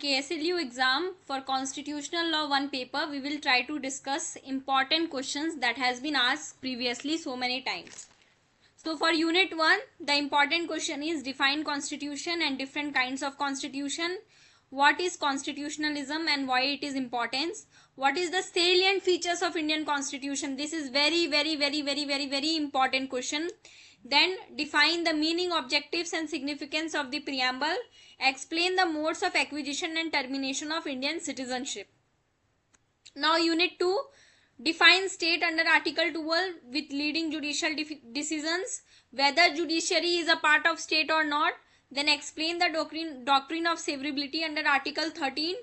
KSLU exam for Constitutional Law 1 paper, we will try to discuss important questions that has been asked previously so many times. So for Unit 1, the important question is define constitution and different kinds of constitution. What is constitutionalism and why it is important? What is the salient features of Indian constitution? This is very important question. Then define the meaning, objectives and significance of the preamble. Explain the modes of acquisition and termination of Indian citizenship. Now Unit 2, define state under Article 12 with leading judicial decisions, whether judiciary is a part of state or not. Then explain the doctrine of severability under Article 13.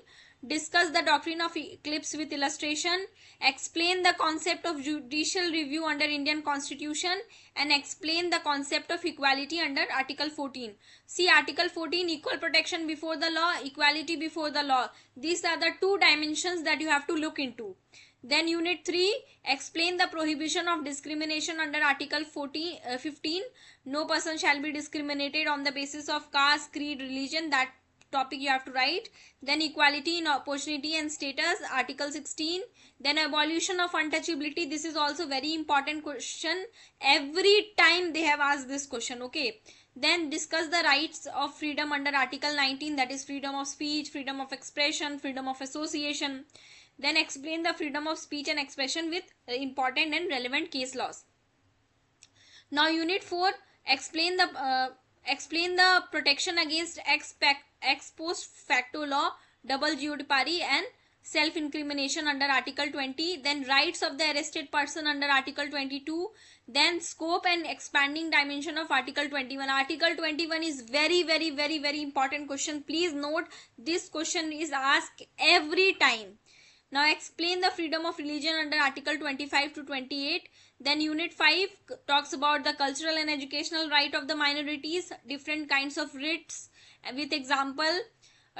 Discuss the doctrine of eclipse with illustration. Explain the concept of judicial review under Indian Constitution and explain the concept of equality under Article 14. See Article 14, equal protection before the law, equality before the law. These are the two dimensions that you have to look into. Then Unit 3, explain the prohibition of discrimination under Article 15. No person shall be discriminated on the basis of caste, creed, religion. That topic you have to write. Then equality in opportunity and status, Article 16. Then abolition of untouchability. This is also very important question. Every time they have asked this question. Okay. Then discuss the rights of freedom under Article 19, that is freedom of speech, freedom of expression, freedom of association. Then explain the freedom of speech and expression with important and relevant case laws. Now Unit 4, explain the protection against ex post facto law, double jeopardy and self-incrimination under Article 20. Then rights of the arrested person under Article 22. Then scope and expanding dimension of Article 21. Article 21 is very important question. Please note, this question is asked every time. Now explain the freedom of religion under Article 25 to 28. Then Unit 5 talks about the cultural and educational right of the minorities, different kinds of writs with example,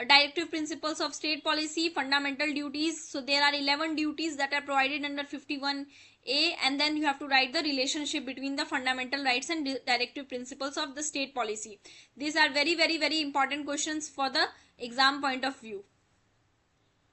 directive principles of state policy, fundamental duties. So there are 11 duties that are provided under 51A, and then you have to write the relationship between the fundamental rights and directive principles of the state policy. These are very important questions for the exam point of view.